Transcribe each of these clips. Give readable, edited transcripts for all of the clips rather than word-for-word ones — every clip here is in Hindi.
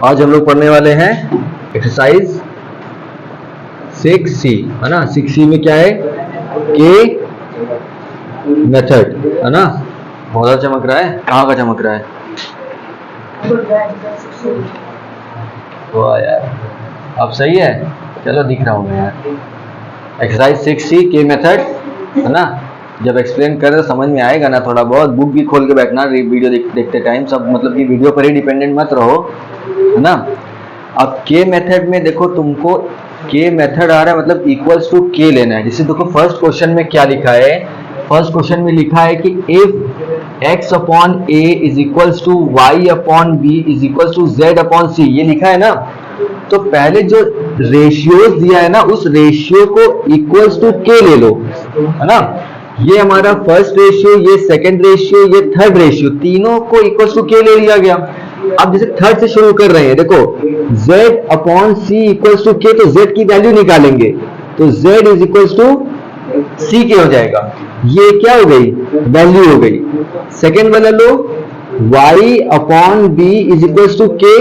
आज हम लोग पढ़ने वाले हैं एक्सरसाइज 6C, है ना। 6C में क्या है, के मेथड, है ना। बहुत अच्छा चमक रहा है, कहाँ का चमक रहा है? वाह यार, अब सही है, चलो दिख रहा हूँ मैं यार। एक्सरसाइज 6C के मेथड, है ना। जब एक्सप्लेन कर रहे समझ में आएगा ना थोड़ा बहुत। बुक भी खोल के बैठना वीडियो देखते टाइम, सब मतलब कि वीडियो पर ही डिपेंडेंट मत रहो, है ना। अब के मेथड में देखो, तुमको के मेथड आ रहा है मतलब इक्वल्स टू के लेना है। जैसे देखो फर्स्ट क्वेश्चन में क्या लिखा है, फर्स्ट क्वेश्चन में लिखा है कि if x upon a is equals to y upon b is equals to z upon c, ये लिखा है ना। तो पहले जो रेशियोज दिया है ना, उस रेशियो को इक्वल्स टू के ले लो, है ना। ये हमारा फर्स्ट रेशियो, ये सेकंड रेशियो, ये थर्ड रेशियो, तीनों को इक्वल्स टू के ले लिया गया। अब जैसे थर्ड से शुरू कर रहे हैं, देखो z upon c equals to k, तो z की वैल्यू निकालेंगे तो z is equals to c k हो जाएगा। ये क्या हो गई, वैल्यू हो गई। सेकेंड वाला लो, y upon b is equals to k,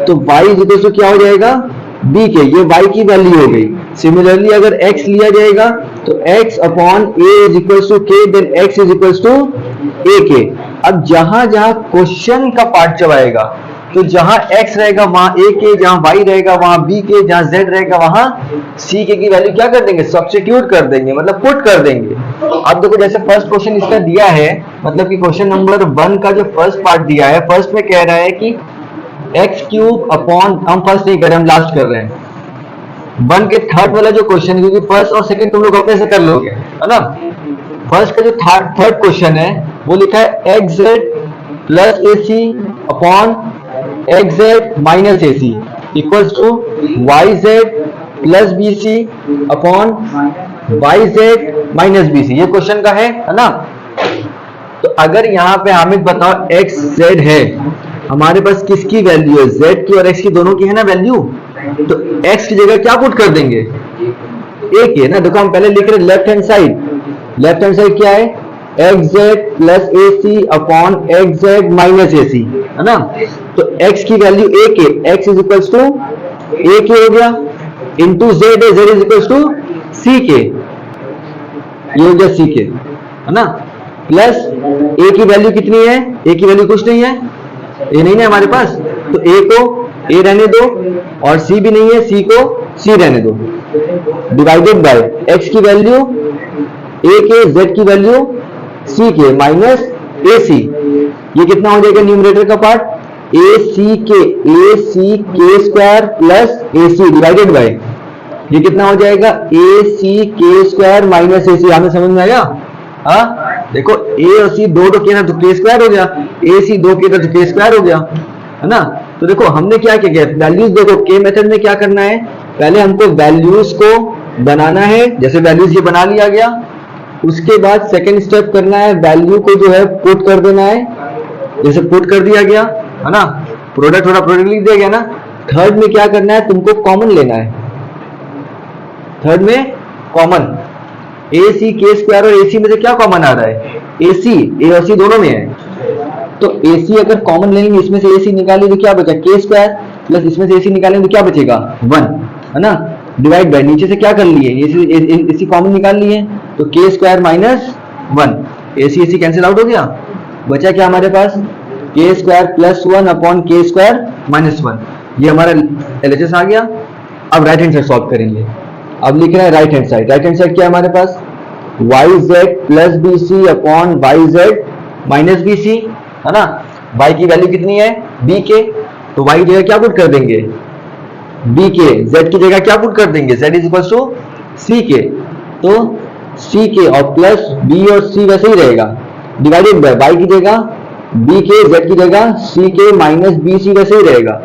तो y इज इक्वल्स टू क्या हो जाएगा, b के, ये y की वैल्यू हो गई। सिमिलरली अगर x लिया जाएगा तो x upon a is equals to k, then x is equals to a k. अब जहां जहां क्वेश्चन का पार्ट जब आएगा तो जहां x रहेगा वहां a के, जहां y रहेगा वहां b के, जहां z रहेगा वहां c के की वैल्यू क्या कर देंगे, सब्स्टिट्यूट कर देंगे, मतलब पुट कर देंगे। अब देखो जैसे फर्स्ट क्वेश्चन इसका दिया है, मतलब कि क्वेश्चन नंबर 1 का जो फर्स्ट पार्ट दिया है, फर्स्ट में कह रहा है कि एक्स क्यूब अपॉन, हम फर्स्ट नहीं कर रहे, हम लास्ट कर रहे हैं। 1 के थर्ड वाला जो क्वेश्चन है, क्योंकि फर्स्ट और सेकंड तुम लोग अपने से कर लोगे, है ना। फर्स्ट का जो थर्ड क्वेश्चन है वो लिखा है x z plus a c upon x z minus a c equals to y z plus b c upon y z minus b c. ये क्वेश्चन का है ना। तो अगर यहाँ पे हामिद बताओ एक्स जेड है, हमारे पास किसकी वैल्यू है, z की और x की दोनों की है ना वैल्यू, तो x की जगह क्या पुट कर देंगे, a के ना। देखो हम पहले लिख रहे लेफ्ट हैंड साइड क्या है, x z plus a c upon x z minus a c, है ना। तो x की value a k, x is equals to a k हो गया, इंटू z है, z is equals to c k, ये हो गया c के, है ना। प्लस a की वैल्यू कितनी है, a की वैल्यू कुछ नहीं है, ए नहीं है हमारे पास, तो ए को ए रहने दो और सी भी नहीं है, सी को सी रहने दो, डिवाइडेड बाय एक्स की वैल्यू ए के, जेड की वैल्यू सी के, माइनस ए सी। ये कितना हो जाएगा न्यूमरेटर का part, a c k square plus a c divided by, ये कितना हो जाएगा, ए c k square minus a सी। हमें समझ में आया। हाँ देखो a और c दो के ना तो k स्क्वायर हो गया, a c दो के तो k स्क्वायर हो गया, है ना। तो देखो हमने क्या किया, वैल्यूज देखो के मेथड में क्या करना है, पहले हमको वैल्यूज को बनाना है, जैसे वैल्यूज ये बना लिया गया। उसके बाद सेकंड स्टेप करना है, वैल्यू को जो है पुट कर देना है, जैसे पुट कर दिया गया, है ना। प्रोडक्ट लिख दिया गया ना। थर्ड में क्या करना है, तुमको कॉमन लेना है, थर्ड में कॉमन, ए सी के स्क्वायर और ए सी में से क्या कॉमन आ रहा है, ए सी, ए और सी दोनों में है, तो ए सी अगर कॉमन लेंगे, इसमें से ए सी निकालें तो क्या बचा, के स्क्वायर, प्लस इसमें से ए सी निकालेंगे तो क्या बचेगा 1, है ना। डिवाइड बाय, नीचे से क्या कर लिए, ए सी कॉमन निकाल लिए, तो के स्क्वायर माइनस 1, ए सी कैंसिल आउट हो गया, बचा क्या हमारे पास, के square plus 1 upon k square minus 1। ये हमारा एलएचएस आ गया। अब राइट हैंड साइड सॉल्व करेंगे। अब लिख रहे हैं राइट हैंड साइड क्या है हमारे पास, y z plus b c upon y z minus b c, है ना। y की वैल्यू कितनी है, b के, तो y की जगह क्या पुट कर देंगे, b के, z की जगह क्या पुट कर देंगे, z is equal to c k, तो c के और प्लस b और c वैसे ही रहेगा, डिवाइडेड बाय y की जगह b के, z की जगह c के माइनस बी सी वैसे ही रहेगा।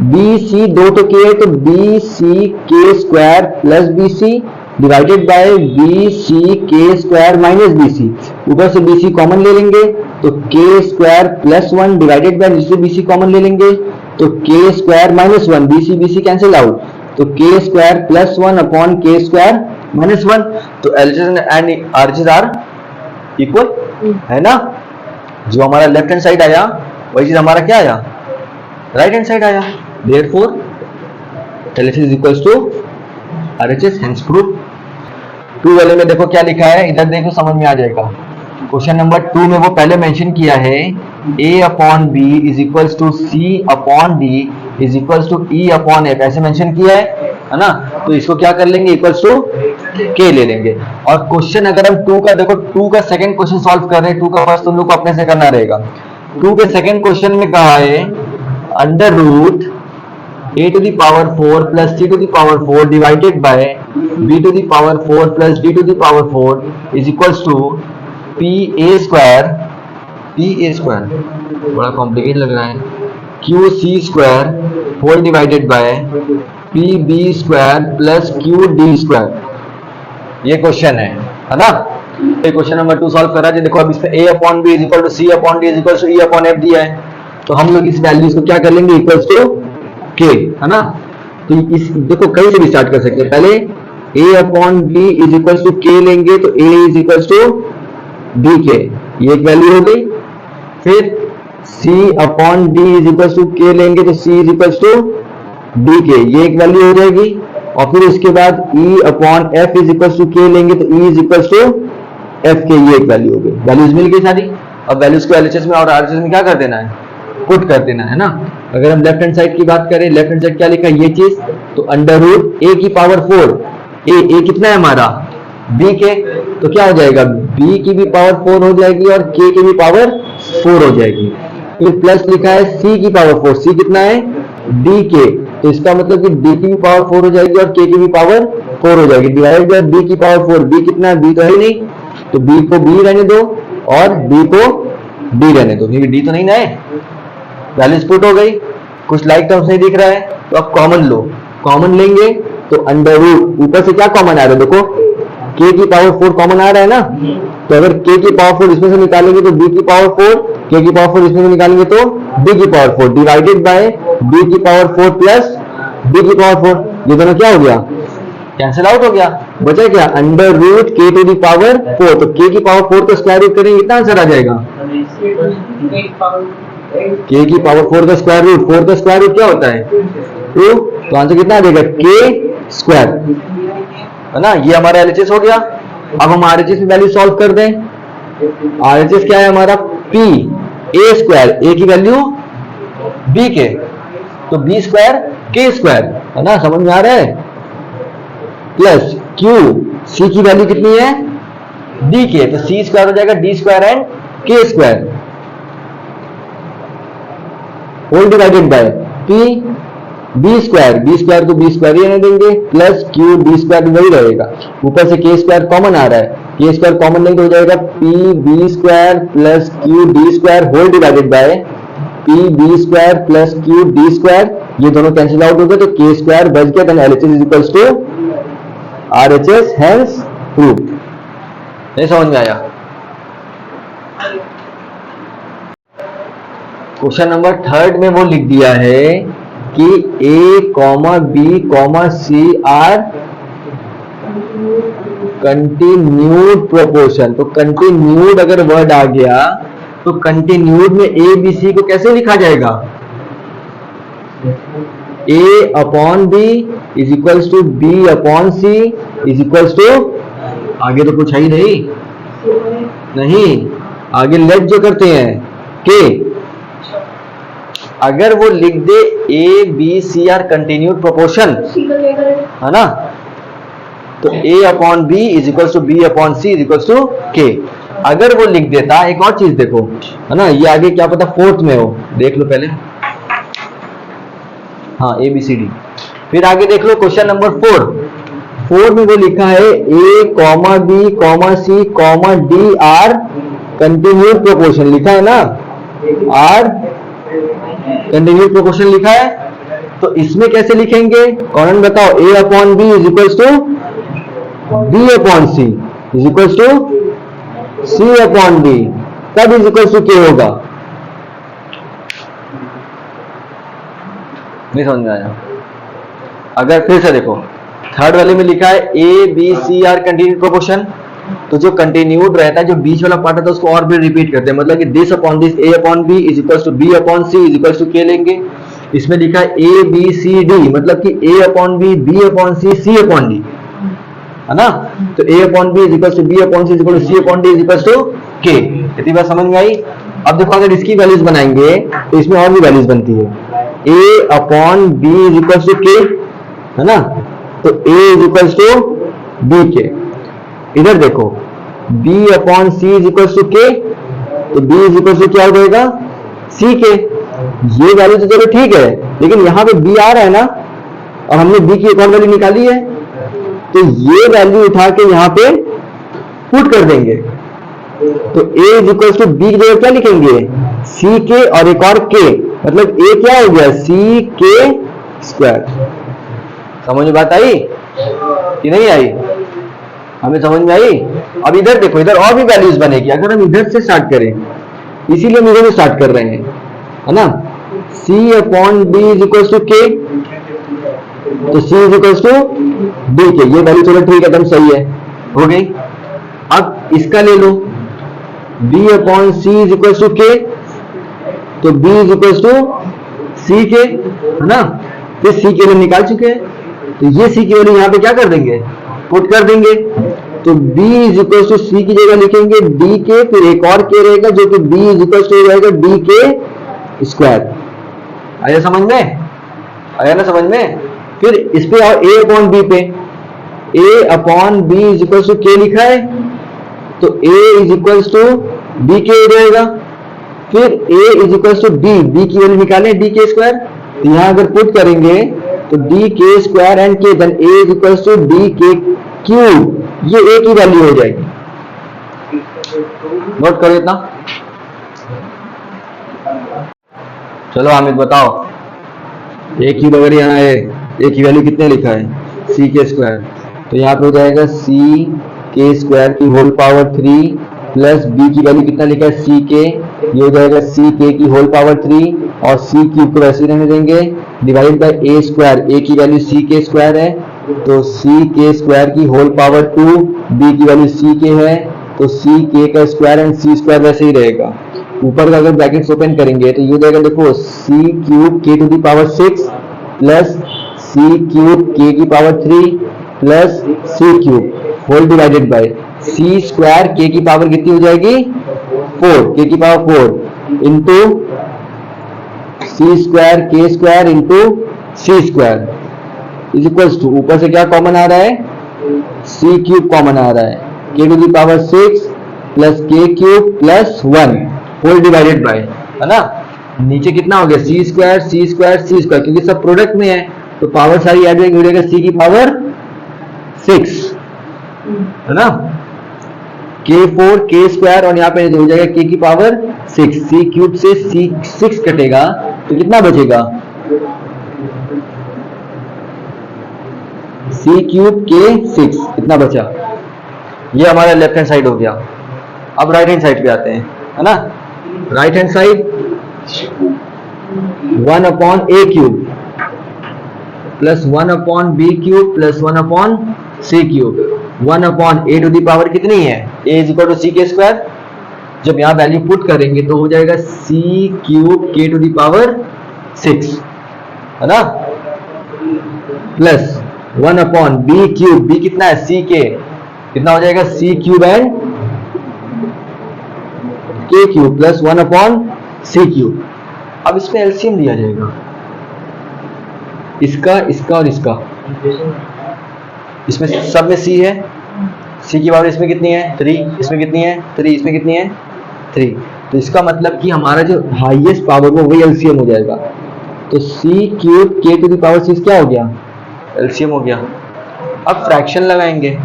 बी सी दो तो के है, तो b c k square plus b c divided by b c k square minus b सी, ऊपर से बी सी कॉमन ले लेंगे तो k square plus 1 divided by, नीचे बी सी कॉमन ले लेंगे तो k square minus 1, b c cancel out, तो k square plus 1 upon k square minus 1। तो LHS and RHS are equal, है ना। जो हमारा लेफ्ट हैंड साइड आया वही चीज हमारा क्या आया, राइट हैंड साइड आया। Therefore LHS is equals to RHS, hence proof. 2 वाले में देखो क्या लिखा है, इधर देखो समझ में आ जाएगा। क्वेश्चन नंबर 2 में वो पहले मेंशन किया है A upon b is equals to C upon D is equals to E upon F, ऐसे मेंशन किया है ना। तो इसको क्या कर लेंगे, इक्वल्स टू K ले लेंगे। और क्वेश्चन अगर हम 2 का देखो, 2 का सेकंड क्वेश्चन सॉल्व कर रहे हैं, 2 का फर्स्ट तुम लोग को अपने से करना रहेगा। 2 के सेकंड क्वेश्चन में कहा है under root a to the power 4 plus c to the power 4 divided by b to the power 4 plus d to the power 4 is equals to pa square, बड़ा कॉम्प्लिकेट लग रहा है, qc square whole divided by pb square plus qd square। ये क्वेश्चन है ना। ये क्वेश्चन नंबर 2 सॉल्व करा है। देखो अब इसमें a upon b is equal to c upon d is equal to e upon f दिया है, तो हम लोग इस वैल्यूज को क्या कर लेंगे, इक्वल्स टू k, है ना। तो इस देखो कहीं से भी स्टार्ट कर सकते हैं। पहले a upon b is equals to k लेंगे तो a is equals to dk, ये एक वैल्यू हो गई। फिर c upon d is equals to k लेंगे तो c is equals to dk, ये एक वैल्यू हो जाएगी। और फिर उसके बाद e upon f is equals to k लेंगे तो e is equals to fk, ये एक वैल्यू हो गई। वैल्यूज मिल गई सारी। अब वैल्यूज को LHS में और RHS में क्या कर देना है, पुट कर देना है ना। अगर हम लेफ्ट हैंड साइड की बात करें, लेफ्ट हैंड साइड क्या लिखा है, ये चीज, तो अंडर रूट a की पावर 4, a कितना है हमारा b के, तो क्या हो जाएगा, b की भी पावर 4 हो जाएगी और k की भी पावर 4 हो जाएगी। फिर प्लस लिखा है c की पावर 4, c कितना है d के, तो इसका मतलब कि d की भी पावर 4 हो जाएगी और k की भी पावर 4 हो जाएगी। डिवाइड बाय b की पावर 4, b कितना है, b तो है ही नहीं, तो b को b रहने दो और d को d रहने दो, क्योंकि d तो नहीं ना है। वैल्यूज पुट हो गई, कुछ लाइक टर्म्स नहीं दिख रहा है, तो अब कॉमन लो, कॉमन लेंगे तो अंडर रूट, ऊपर से क्या कॉमन आ रहा है, देखो k की पावर 4 कॉमन आ रहा है ना। तो अगर k की पावर 4 इसमें से निकालेंगे तो b की पावर 4, k की पावर 4 इसमें से निकालेंगे तो b की पावर 4, डिवाइडेड बाय b की पावर 4 प्लस b की पावर 4, ये दोनों क्या हो गया, कैंसिल आउट हो गया। बचा क्या, under root k to the power 4, तो k की पावर 4 का स्क्वायर रूट करेंगे, कितना आंसर आ जाएगा, k की पावर 4 का स्क्वायर रूट, 4 का स्क्वायर रूट क्या होता है 2, तो आंसर कितना आ जाएगा k स्क्वायर, है ना। ये हमारा LHS हो गया। अब हम RHS में वैल्यू सॉल्व कर दें। RHS क्या है हमारा, p a स्क्वायर, a की वैल्यू b के, तो b स्क्वायर k स्क्वायर, है ना, समझ में आ रहा है, प्लस q, c की वैल्यू कितनी है d के, तो c स्क्वायर हो जाएगा d square and k square, whole divided by p b square को b स्क्वायर ही रहने देंगे, प्लस q d स्क्वायर वही रहेगा, ऊपर से k स्क्वायर कॉमन आ रहा है, k स्क्वायर कॉमन नहीं तो हो जाएगा p b square plus q d square whole divided by p b square plus q d square, ये दोनों कैंसिल आउट हो गए तो k स्क्वायर बच गया, then LHS is equals to RHS, hence proof. नहीं समझ में आया। क्वेश्चन नंबर 3 में वो लिख दिया है कि a, b, c are continued proportion. तो कंटिन्यूड अगर वर्ड आ गया तो कंटिन्यूड में a, b, c को कैसे लिखा जाएगा, a upon b is equals to b upon c is equals to, आगे तो कुछ है ही नहीं, आगे लेट जो करते हैं k, अगर वो लिख दे a b c are continued proportion, है ना, तो a upon b is equals to b upon c is equals to k। अगर वो लिख देता, एक और चीज देखो, है ना, ये आगे क्या पता 4th में हो, देख लो पहले, हाँ a b c d, फिर आगे देख लो क्वेश्चन नंबर 4 में वो लिखा है a, b, c, d are continued proportion, लिखा है ना, आर कंटिन्यूड प्रोपोर्शन लिखा है, तो इसमें कैसे लिखेंगे, कौन बताओ, a upon b is equals to b upon c is equals to c upon d, तब इज इक्वल्स टू k होगा। नहीं समझ में आया। अगर फिर से देखो 3rd वाले में लिखा है a b c are continued proportion, तो जो कंटिन्यूड रहता है, जो बीच वाला पार्ट होता है, उसको और भी रिपीट करते हैं, मतलब कि this upon this a upon b is equals to b upon c is equals to k लेंगे। इसमें लिखा है ए बी सी डी, मतलब कि a upon b upon c upon d, है ना। तो a upon b is equal to b upon c is equal to c upon d is equal to k. इतनी बात समझ में आई। अब देखो अगर इसकी वैल्यूज बनाएंगे तो इसमें और भी वैल्यूज बनती है। A upon b is equal to k, है ना। तो a is equal to b k. इधर देखो b upon c is equal to k, तो बी इज इक्वल टू क्या हो जाएगा, सी के। ये वैल्यू तो चलो ठीक है, लेकिन यहां पे बी आ रहा है ना, और हमने बी की एक और वैल्यू निकाली है, तो ये वैल्यू उठा के यहां पे पुट कर देंगे। तो a is equal to b की जगह क्या लिखेंगे, सी के और एक और के, मतलब a क्या हो गया, सी के स्क्वायर। समझ में बात आई कि नहीं आई? हमें समझ में आई। अब इधर देखो, इधर और भी वैल्यूज बनेगी अगर हम इधर से स्टार्ट करें, इसीलिए हम इधर से स्टार्ट कर रहे हैं, है ना। c upon b is equal to k, तो c is equal to b k. ये वैल्यू चलो ठीक है, एकदम सही है, हो गई। अब इसका ले लो, b upon c is equal to k, तो b is equal to c k, है ना। फिर c के वैल्यू निकाल चुके हैं, तो ये c की वैल्यू यहाँ पे क्या कर देंगे, पुट कर देंगे। तो b इज इक्वल टू सी की जगह लिखेंगे d के, फिर एक और के रहेगा जो कि b इज इक्वल टू हो जाएगा d के स्क्वायर। आया समझ में? आया ना समझ में? फिर इस पे आओ a अपॉन बी पे, a upon b is equal to k लिखा है, तो a is equal to b k हो जाएगा। फिर a is equal to b की वैल्यू निकालें d के स्क्वायर, तो यहां अगर पुट करेंगे तो d k square and k, then a is equal to d k cube, ये a की वैल्यू हो जाएगी। नोट करो इतना। चलो हामिद बताओ, a क्यूब अगर यहाँ है, a की वैल्यू कितने लिखा है, c के स्क्वायर, तो यहाँ पे हो जाएगा c के स्क्वायर की होल पावर 3 प्लस b की वैल्यू कितना लिखा है, c के, ये हो जाएगा c के की होल पावर 3, और c क्यूब को वैसे ही रहने देंगे, divide by a square, a की वैल्यू c के स्क्वायर है, तो c के स्क्वायर की होल पावर 2, b की वैल्यू c के है, तो c के का स्क्वायर एंड c स्क्वायर वैसे ही रहेगा। ऊपर का अगर ब्रैकेट्स ओपन करेंगे तो ये हो जाएगा, देखो c cube k to the power 6 plus c cube k की power 3 plus c cube whole divided by c square k की पावर कितनी हो जाएगी, 4, k की power 4 into c square k square into c square is equal to, ऊपर से क्या कॉमन आ रहा है, c क्यूब कॉमन आ रहा है, k to the power 6 plus k cube plus 1 whole divided by, है ना। नीचे कितना हो गया, c square c square c square, क्योंकि सब प्रोडक्ट में है तो पावर सारी ऐड हो जाएगा, c की पावर 6, है ना, k4 k स्क्वायर, और यहाँ पे हो जाएगा k की पावर 6, c क्यूब से c6 कटेगा तो कितना बचेगा, c क्यूब k6 इतना बचा। ये हमारा लेफ्ट हैंड साइड हो गया। अब राइट हैंड साइड पे आते हैं, है ना। Right hand side 1 upon a cube plus 1 upon b cube plus 1 upon c cube, 1 upon a to the power कितनी है, a is equal to c k square. जब यहाँ वैल्यू पुट करेंगे तो हो जाएगा c cube k to the power 6, है ना, plus 1 upon b cube, b कितना है, c के, कितना हो जाएगा, c cube and k cube plus 1 upon c cube. अब इसमें एलसीएम लिया जाएगा, इसका, इसका और इसका, इसमें सब में c है, c की पावर इसमें कितनी है, 3, इसमें कितनी है 3, इसमें कितनी है 3, तो इसका मतलब कि हमारा जो हाईएस्ट पावर वो वही एलसीएम हो जाएगा। तो c cube k to the power 6 क्या हो गया, एलसीएम हो गया। अब फ्रैक्शन लगाएंगे,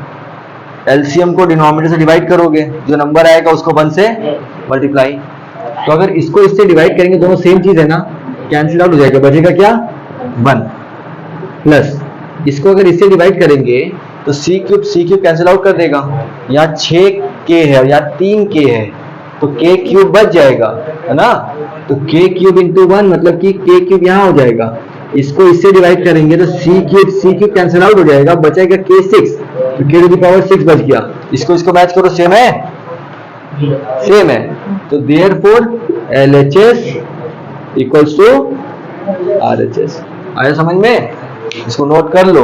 एलसीएम को डिनोमिनेटर से डिवाइड करोगे, जो नंबर आएगा उसको 1 से मल्टीप्लाई, तो अगर इसको इससे डिवाइड करेंगे, दोनों सेम चीज है ना, कैंसिल आउट हो जाएगा, बचेगा क्या 1, प्लस इसको अगर इससे डिवाइड करेंगे तो c क्यूब कैंसिल आउट कर देगा, यहाँ 6k है और यहाँ 3k है, तो k क्यूब बच जाएगा, है ना। तो k क्यूब इंटू 1 मतलब कि k क्यूब यहाँ हो जाएगा, इसको इससे डिवाइड करेंगे तो c क्यूब कैंसिल आउट हो जाएगा, बचेगा k6, तो k टू द पावर 6 बच गया। इसको मैच करो, सेम है, सेम है, तो therefore LHS equals to RHS आया समझ में? इसको नोट कर लो,